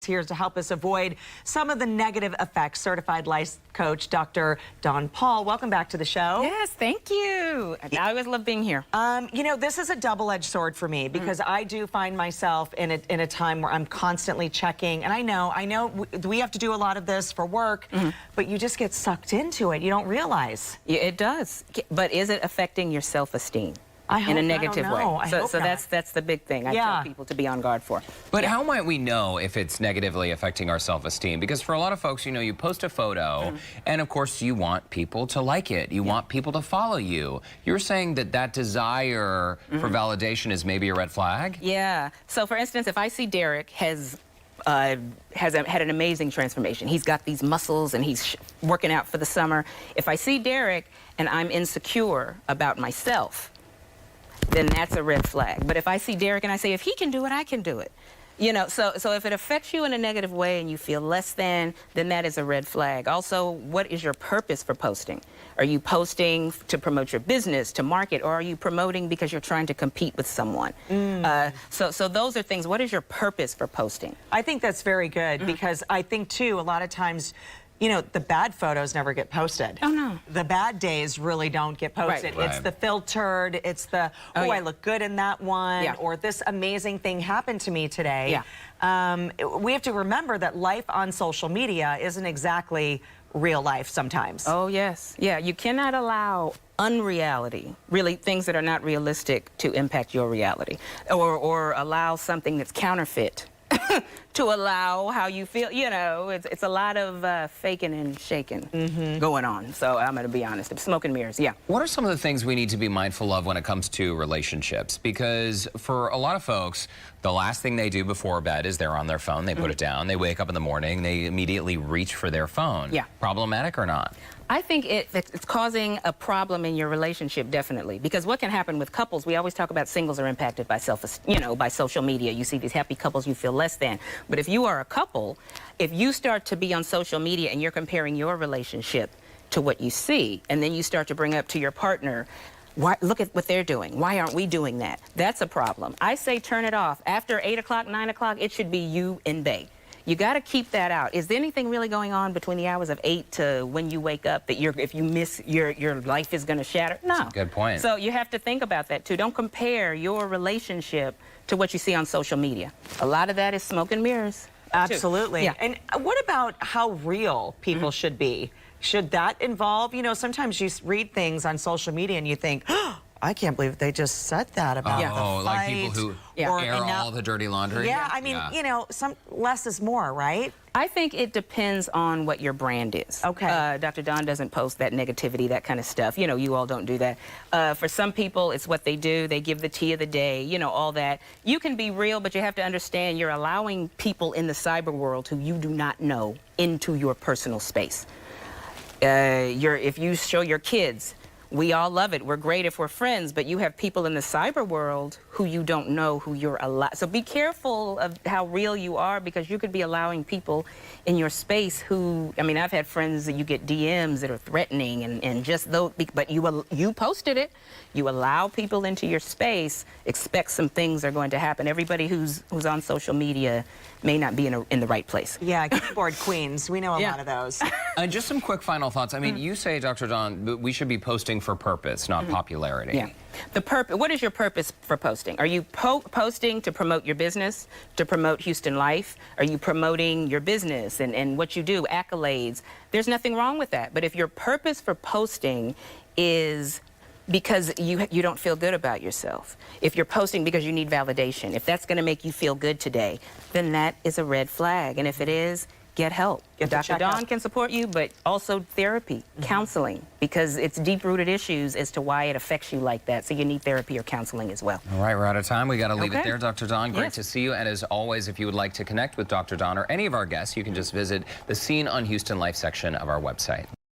here to help us avoid some of the negative effects. Certified life coach, Dr. Dawn Paul. Welcome back to the show. Yes, thank you. I always love being here. You know, this is a double-edged sword for me because I do find myself in a time where I'm constantly checking, and I know we have to do a lot of this for work, but you just get sucked into it. You don't realize. Yeah, it does. But is it affecting your self-esteem? In a negative way. So that's the big thing I tell people to be on guard for. But how might we know if it's negatively affecting our self-esteem? Because for a lot of folks, you know, you post a photo and of course you want people to like it. You want people to follow you. You're saying that that desire for validation is maybe a red flag? Yeah. So for instance, if I see Derek has had an amazing transformation. He's got these muscles and he's working out for the summer. If I see Derek and I'm insecure about myself, then that's a red flag. But if I see Derek and I say, if he can do it, I can do it. You know, so if it affects you in a negative way and you feel less than, then that is a red flag. Also, what is your purpose for posting? Are you posting to promote your business, to market, or are you promoting because you're trying to compete with someone? So those are things. What is your purpose for posting? I think that's very good because I think, too, a lot of times, you know, the bad photos never get posted. Oh, no. The bad days really don't get posted. Right. It's the filtered, it's the, I look good in that one, or this amazing thing happened to me today. We have to remember that life on social media isn't exactly real life sometimes. Oh, yes. Yeah, you cannot allow unreality, really things that are not realistic, to impact your reality, or allow something that's counterfeit to allow how you feel. You know, it's a lot of faking and shaking going on. So I'm going to be honest. Smoke and mirrors, What are some of the things we need to be mindful of when it comes to relationships? Because for a lot of folks, the last thing they do before bed is they're on their phone, they put it down, they wake up in the morning, they immediately reach for their phone. Problematic or not? I think it's causing a problem in your relationship, definitely. Because what can happen with couples, we always talk about singles are impacted by by social media. You see these happy couples, you feel less than. But if you are a couple, if you start to be on social media and you're comparing your relationship to what you see, and then you start to bring up to your partner, look at what they're doing. Why aren't we doing that? That's a problem. I say turn it off. After 8 o'clock, 9 o'clock, it should be you and they. You got to keep that out. Is there anything really going on between the hours of 8 to when you wake up that if you miss, your life is going to shatter? No. That's a good point. So you have to think about that, too. Don't compare your relationship to what you see on social media. A lot of that is smoke and mirrors. Absolutely. And what about how real people should be? Should that involve, you know, sometimes you read things on social media and you think, oh, I can't believe they just said that about the fight. Like people who air all the dirty laundry? I mean, you know, less is more, right? I think it depends on what your brand is. Okay. Dr. Dawn doesn't post that negativity, that kind of stuff. You know, you all don't do that. For some people, it's what they do. They give the tea of the day, you know, all that. You can be real, but you have to understand you're allowing people in the cyber world who you do not know into your personal space. If you show your kids, we all love it. We're great if we're friends, but you have people in the cyber world who you don't know who you're allowed. So be careful of how real you are, because you could be allowing people in your space who, I mean, I've had friends that you get DMs that are threatening and just those, but you posted it. You allow people into your space, expect some things are going to happen. Everybody who's on social media may not be in the right place. Yeah, keyboard queens. We know a lot of those. And just some quick final thoughts. I mean, you say, Dr. Dawn, we should be posting for purpose, not popularity. Yeah. What is your purpose for posting? Are you posting to promote your business, to promote Houston Life? Are you promoting your business and what you do, accolades? There's nothing wrong with that. But if your purpose for posting is because you don't feel good about yourself, if you're posting because you need validation, if that's going to make you feel good today, then that is a red flag. And if it is, get help. Dr. Dawn can support you, but also therapy, counseling, because it's deep-rooted issues as to why it affects you like that. So you need therapy or counseling as well. All right, we're out of time. We got to leave it there. Dr. Dawn, great to see you. And as always, if you would like to connect with Dr. Dawn or any of our guests, you can just visit the Scene on Houston Life section of our website.